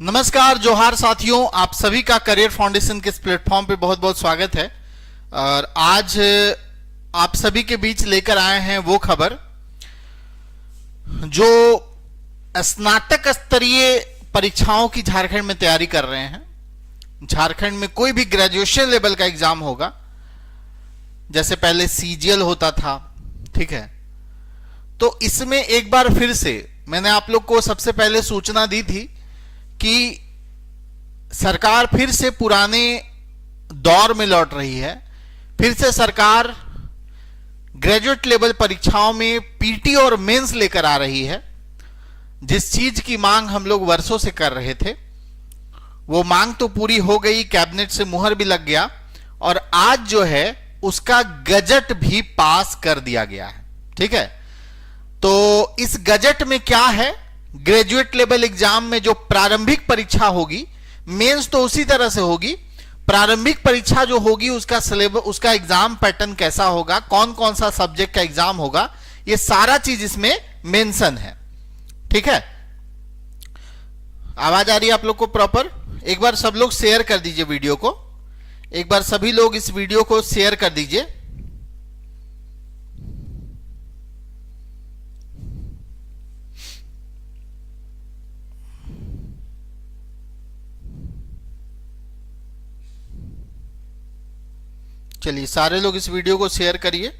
नमस्कार, जोहार साथियों, आप सभी का करियर फाउंडेशन के इस प्लेटफॉर्म पे बहुत बहुत स्वागत है। और आज आप सभी के बीच लेकर आए हैं वो खबर जो स्नातक स्तरीय परीक्षाओं की झारखंड में तैयारी कर रहे हैं। झारखंड में कोई भी ग्रेजुएशन लेवल का एग्जाम होगा, जैसे पहले सीजीएल होता था, ठीक है, तो इसमें एक बार फिर से मैंने आप लोग को सबसे पहले सूचना दी थी कि सरकार फिर से पुराने दौर में लौट रही है। फिर से सरकार ग्रेजुएट लेवल परीक्षाओं में पीटी और मेंस लेकर आ रही है। जिस चीज की मांग हम लोग वर्षों से कर रहे थे, वो मांग तो पूरी हो गई, कैबिनेट से मुहर भी लग गया और आज जो है उसका गजट भी पास कर दिया गया है। ठीक है, तो इस गजट में क्या है, ग्रेजुएट लेवल एग्जाम में जो प्रारंभिक परीक्षा होगी, मेंस तो उसी तरह से होगी, प्रारंभिक परीक्षा जो होगी उसका सिलेबस, उसका एग्जाम पैटर्न कैसा होगा, कौन कौन सा सब्जेक्ट का एग्जाम होगा, ये सारा चीज इसमें मेंशन है। ठीक है, आवाज आ रही है आप लोग को प्रॉपर? एक बार सब लोग शेयर कर दीजिए वीडियो को, एक बार सभी लोग इस वीडियो को शेयर कर दीजिए। चलिए, सारे लोग इस वीडियो को शेयर करिए।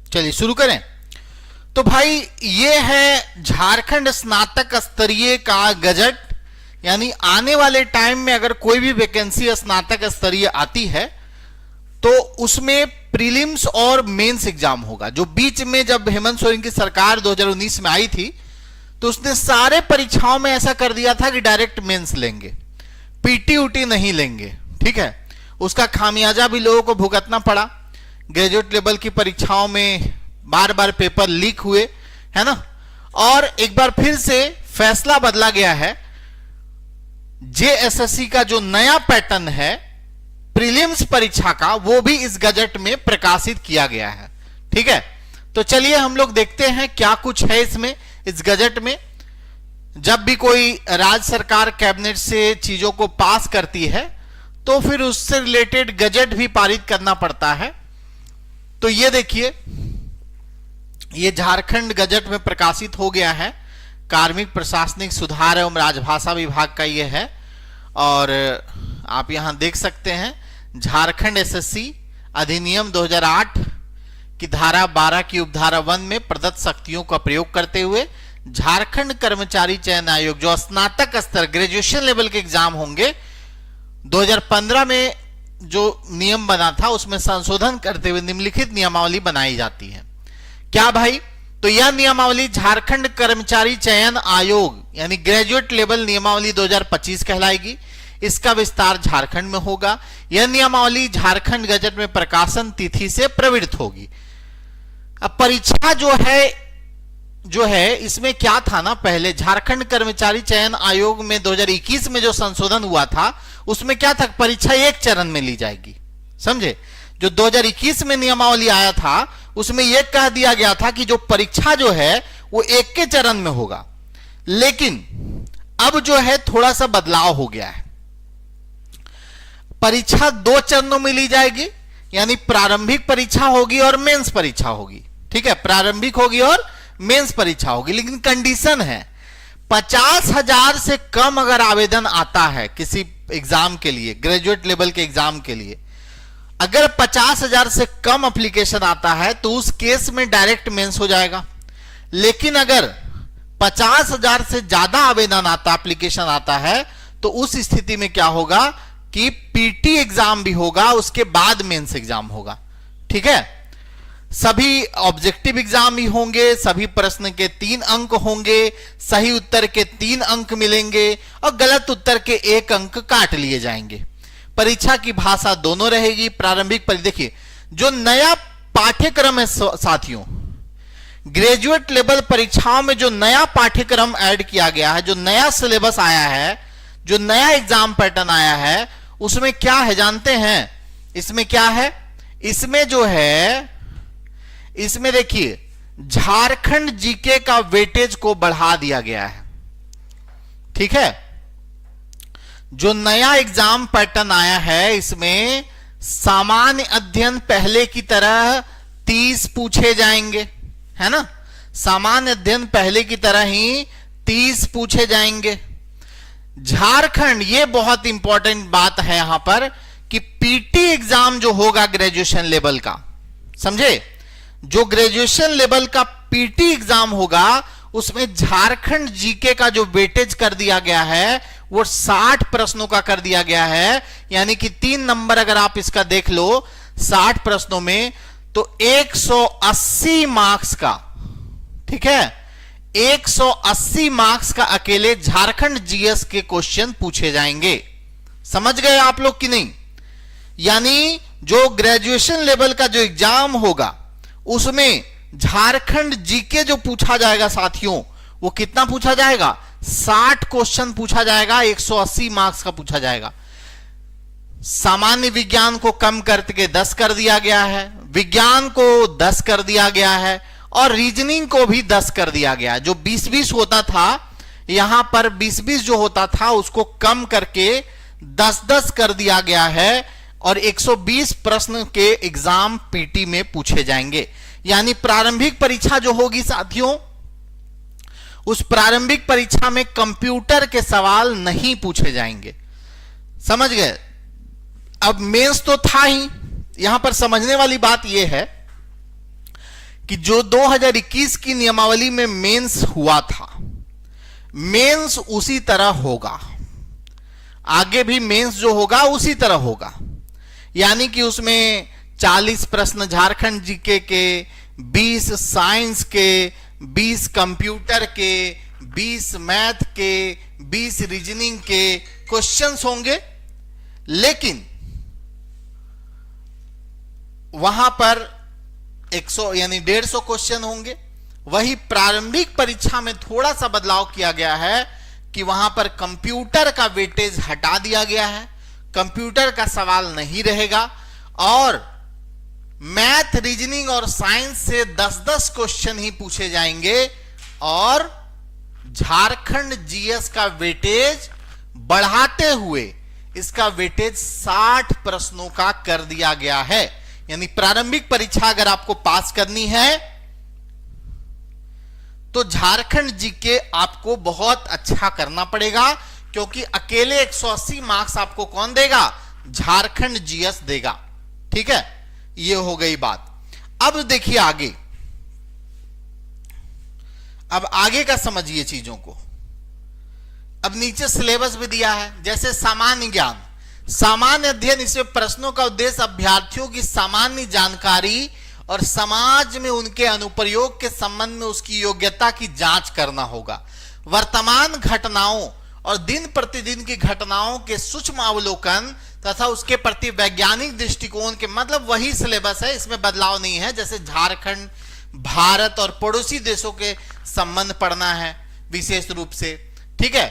चलिए शुरू करें। तो भाई ये है झारखंड स्नातक स्तरीय का गजट, यानी आने वाले टाइम में अगर कोई भी वैकेंसी स्नातक स्तरीय आती है तो उसमें प्रीलिम्स और मेंस एग्जाम होगा। जो बीच में जब हेमंत सोरेन की सरकार 2019 में आई थी तो उसने सारे परीक्षाओं में ऐसा कर दिया था कि डायरेक्ट मेंस लेंगे, पीटी उटी नहीं लेंगे। ठीक है, उसका खामियाजा भी लोगों को भुगतना पड़ा। ग्रेजुएट लेवल की परीक्षाओं में बार बार पेपर लीक हुए, है ना। और एक बार फिर से फैसला बदला गया है। जेएसएससी का जो नया पैटर्न है प्रीलिम्स परीक्षा का, वो भी इस गजट में प्रकाशित किया गया है। ठीक है, तो चलिए हम लोग देखते हैं क्या कुछ है इसमें, इस गजट में। जब भी कोई राज्य सरकार कैबिनेट से चीजों को पास करती है तो फिर उससे रिलेटेड गजट भी पारित करना पड़ता है। तो ये देखिए, ये झारखंड गजट में प्रकाशित हो गया है। कार्मिक प्रशासनिक सुधार एवं राजभाषा विभाग का ये है। और आप यहां देख सकते हैं झारखंड एसएससी अधिनियम 2008 की धारा 12 की उपधारा 1 में प्रदत्त शक्तियों का प्रयोग करते हुए झारखंड कर्मचारी चयन आयोग जो स्नातक स्तर ग्रेजुएशन लेवल के एग्जाम होंगे, 2015 में जो नियम बना था उसमें संशोधन करते हुए निम्नलिखित नियमावली बनाई जाती है। क्या भाई? तो यह नियमावली झारखंड कर्मचारी चयन आयोग यानी ग्रेजुएट लेवल नियमावली 2025 कहलाएगी। इसका विस्तार झारखंड में होगा। यह नियमावली झारखंड गजट में प्रकाशन तिथि से प्रवृत्त होगी। अब परीक्षा जो है इसमें क्या था ना, पहले झारखंड कर्मचारी चयन आयोग में 2021 में जो संशोधन हुआ था उसमें क्या था, परीक्षा एक चरण में ली जाएगी। समझे? जो 2021 में नियमावली आया था उसमें यह कह दिया गया था कि जो परीक्षा जो है वो एक के चरण में होगा। लेकिन अब जो है थोड़ा सा बदलाव हो गया है। परीक्षा 2 चरणों में ली जाएगी, यानी प्रारंभिक परीक्षा होगी और मेंस परीक्षा होगी। ठीक है, प्रारंभिक होगी और मेंस परीक्षा होगी। लेकिन कंडीशन है 50,000 से कम अगर आवेदन आता है किसी एग्जाम के लिए, ग्रेजुएट लेवल के एग्जाम के लिए, अगर 50,000 से कम एप्लीकेशन आता है तो उस केस में डायरेक्ट मेंस हो जाएगा। लेकिन अगर 50,000 से ज्यादा आवेदन आता, एप्लीकेशन आता है, तो उस स्थिति में क्या होगा कि पीटी एग्जाम भी होगा, उसके बाद मेंस एग्जाम होगा। ठीक है, सभी ऑब्जेक्टिव एग्जाम भी होंगे, सभी प्रश्न के 3 अंक होंगे, सही उत्तर के 3 अंक मिलेंगे और गलत उत्तर के 1 अंक काट लिए जाएंगे। परीक्षा की भाषा दोनों रहेगी। प्रारंभिक देखिए, जो नया पाठ्यक्रम है साथियों, ग्रेजुएट लेवल परीक्षाओं में जो नया पाठ्यक्रम ऐड किया गया है, जो नया सिलेबस आया है, जो नया एग्जाम पैटर्न आया है, उसमें क्या है जानते हैं? इसमें क्या है? इसमें जो है, इसमें देखिए झारखंड जीके का वेटेज को बढ़ा दिया गया है। ठीक है, जो नया एग्जाम पैटर्न आया है, इसमें सामान्य अध्ययन पहले की तरह 30 पूछे जाएंगे, है ना? सामान्य अध्ययन पहले की तरह ही 30 पूछे जाएंगे। झारखंड, ये बहुत इंपॉर्टेंट बात है यहां पर कि पीटी एग्जाम जो होगा ग्रेजुएशन लेवल का, समझे? जो ग्रेजुएशन लेवल का पीटी एग्जाम होगा, उसमें झारखंड जीके का जो वेटेज कर दिया गया है वो 60 प्रश्नों का कर दिया गया है। यानी कि 3 नंबर अगर आप इसका देख लो 60 प्रश्नों में, तो 180 मार्क्स का, ठीक है, 180 मार्क्स का अकेले झारखंड जीएस के क्वेश्चन पूछे जाएंगे। समझ गए आप लोग कि नहीं? यानी जो ग्रेजुएशन लेवल का जो एग्जाम होगा उसमें झारखंड जीके जो पूछा जाएगा साथियों, वो कितना पूछा जाएगा? 60 क्वेश्चन पूछा जाएगा, 180 मार्क्स का पूछा जाएगा। सामान्य विज्ञान को कम करके 10 कर दिया गया है, विज्ञान को 10 कर दिया गया है, और रीजनिंग को भी 10 कर दिया गया है। जो 20-20 होता था, यहां पर 20-20 जो होता था उसको कम करके 10-10 कर दिया गया है, और 120 प्रश्न के एग्जाम पीटी में पूछे जाएंगे। यानी प्रारंभिक परीक्षा जो होगी साथियों, उस प्रारंभिक परीक्षा में कंप्यूटर के सवाल नहीं पूछे जाएंगे। समझ गए? अब मेंस तो था ही, यहां पर समझने वाली बात यह है कि जो 2021 की नियमावली में मेंस हुआ था, मेंस उसी तरह होगा, आगे भी मेंस जो होगा उसी तरह होगा। यानी कि उसमें 40 प्रश्न झारखंड जीके के, 20 साइंस के, 20 कंप्यूटर के, 20 मैथ के, 20 रीजनिंग के क्वेश्चंस होंगे। लेकिन वहां पर 100 यानी 150 क्वेश्चन होंगे। वही प्रारंभिक परीक्षा में थोड़ा सा बदलाव किया गया है कि वहां पर कंप्यूटर का वेटेज हटा दिया गया है, कंप्यूटर का सवाल नहीं रहेगा, और मैथ, रीजनिंग और साइंस से 10-10 क्वेश्चन ही पूछे जाएंगे, और झारखंड जीएस का वेटेज बढ़ाते हुए इसका वेटेज 60 प्रश्नों का कर दिया गया है। यानी प्रारंभिक परीक्षा अगर आपको पास करनी है तो झारखंड जीके आपको बहुत अच्छा करना पड़ेगा, क्योंकि अकेले 180 मार्क्स आपको कौन देगा? झारखंड जीएस देगा। ठीक है, ये हो गई बात। अब देखिए आगे, अब आगे का समझिए चीजों को। अब नीचे सिलेबस भी दिया है, जैसे सामान्य ज्ञान, सामान्य अध्ययन, इसमें प्रश्नों का उद्देश्य अभ्यर्थियों की सामान्य जानकारी और समाज में उनके अनुप्रयोग के संबंध में उसकी योग्यता की जांच करना होगा। वर्तमान घटनाओं और दिन प्रतिदिन की घटनाओं के सूक्ष्म अवलोकन तथा उसके प्रति वैज्ञानिक दृष्टिकोण के, मतलब वही सिलेबस है, इसमें बदलाव नहीं है। जैसे झारखंड, भारत और पड़ोसी देशों के संबंध पढ़ना है विशेष रूप से। ठीक है,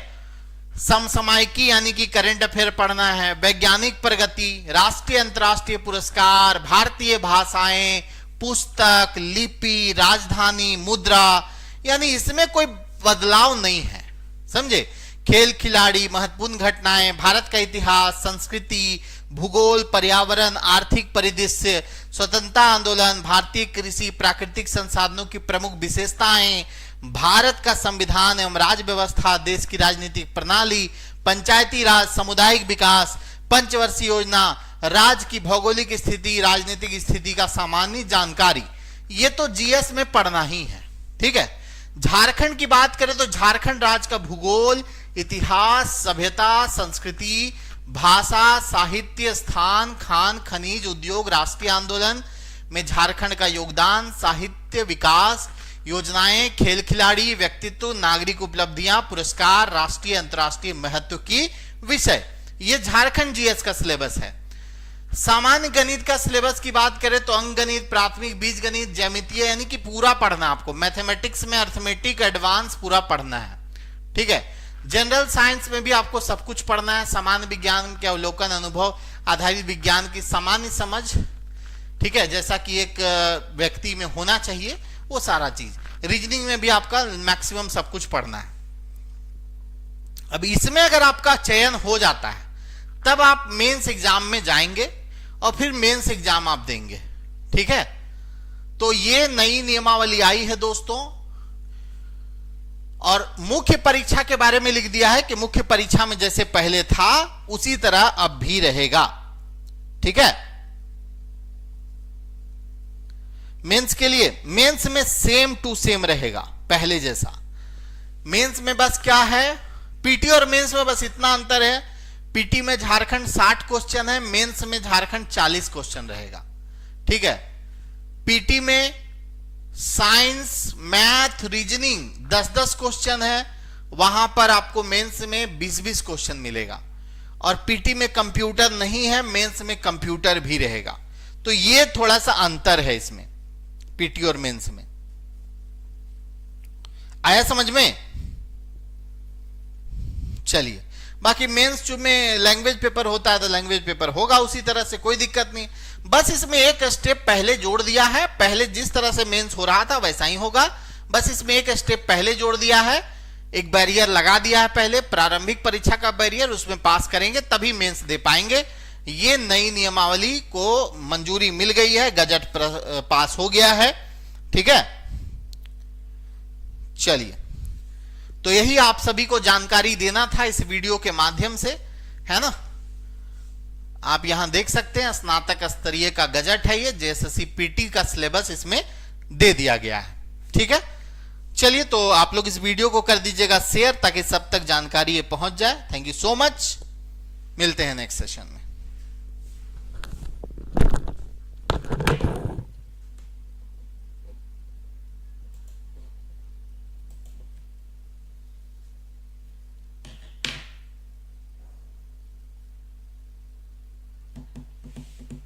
समसामयिकी यानी कि करंट अफेयर पढ़ना है, वैज्ञानिक प्रगति, राष्ट्रीय अंतर्राष्ट्रीय पुरस्कार, भारतीय भाषाएं, पुस्तक, लिपि, राजधानी, मुद्रा, यानी इसमें कोई बदलाव नहीं है। समझे? खेल खिलाड़ी, महत्वपूर्ण घटनाएं, भारत का इतिहास, संस्कृति, भूगोल, पर्यावरण, आर्थिक परिदृश्य, स्वतंत्रता आंदोलन, भारतीय कृषि, प्राकृतिक संसाधनों की प्रमुख विशेषताएं, भारत का संविधान एवं राज्य व्यवस्था, देश की राजनीतिक प्रणाली, पंचायती राज, सामुदायिक विकास, पंचवर्षीय योजना, राज्य की भौगोलिक स्थिति, राजनीतिक स्थिति का सामान्य जानकारी, ये तो जीएस में पढ़ना ही है। ठीक है, झारखंड की बात करें तो झारखंड राज्य का भूगोल, इतिहास, सभ्यता, संस्कृति, भाषा, साहित्य, स्थान, खान, खनिज, उद्योग, राष्ट्रीय आंदोलन में झारखंड का योगदान, साहित्य, विकास योजनाएं, खेल खिलाड़ी, व्यक्तित्व, नागरिक उपलब्धियां, पुरस्कार, राष्ट्रीय अंतर्राष्ट्रीय महत्व की विषय, ये झारखंड जीएस का सिलेबस है। सामान्य गणित का सिलेबस की बात करें तो अंक गणित, प्राथमिक बीज गणित, ज्यामितीय, यानी कि पूरा पढ़ना आपको। मैथमेटिक्स में अर्थमेटिक एडवांस पूरा पढ़ना है, ठीक है। जनरल साइंस में भी आपको सब कुछ पढ़ना है। सामान्य विज्ञान के अवलोकन, अनुभव आधारित विज्ञान की सामान्य समझ, ठीक है, जैसा कि एक व्यक्ति में होना चाहिए, वो सारा चीज। रीजनिंग में भी आपका मैक्सिमम सब कुछ पढ़ना है। अब इसमें अगर आपका चयन हो जाता है तब आप मेंस एग्जाम में जाएंगे और फिर मेंस एग्जाम आप देंगे, ठीक है। तो ये नई नियमावली आई है दोस्तों, और मुख्य परीक्षा के बारे में लिख दिया है कि मुख्य परीक्षा में जैसे पहले था उसी तरह अब भी रहेगा, ठीक है। मेंस के लिए, मेंस में सेम टू सेम रहेगा पहले जैसा। मेंस में बस क्या है, पीटी और मेंस में बस इतना अंतर है, पीटी में झारखंड 60 क्वेश्चन है, मेंस में झारखंड 40 क्वेश्चन रहेगा, ठीक है। पीटी में साइंस, मैथ, रीजनिंग 10-10 क्वेश्चन है, वहां पर आपको मेंस में 20-20 क्वेश्चन मिलेगा। और पीटी में कंप्यूटर नहीं है, मेंस में कंप्यूटर भी रहेगा। तो ये थोड़ा सा अंतर है इसमें, पीटी और मेंस में। आया समझ में? चलिए, बाकी मेंस जो में लैंग्वेज पेपर होता है तो लैंग्वेज पेपर होगा उसी तरह से, कोई दिक्कत नहीं। बस इसमें एक स्टेप पहले जोड़ दिया है, पहले जिस तरह से मेंस हो रहा था वैसा ही होगा, बस इसमें एक स्टेप पहले जोड़ दिया है, एक बैरियर लगा दिया है पहले, प्रारंभिक परीक्षा का बैरियर, उसमें पास करेंगे तभी मेंस दे पाएंगे। ये नई नियमावली को मंजूरी मिल गई है, गजट पास हो गया है, ठीक है। चलिए, तो यही आप सभी को जानकारी देना था इस वीडियो के माध्यम से, है ना। आप यहां देख सकते हैं स्नातक स्तरीय का गजट है ये, जेएसएससी पीटी का सिलेबस इसमें दे दिया गया है, ठीक है। चलिए, तो आप लोग इस वीडियो को कर दीजिएगा शेयर ताकि सब तक जानकारी ये पहुंच जाए। थैंक यू सो मच, मिलते हैं नेक्स्ट सेशन में।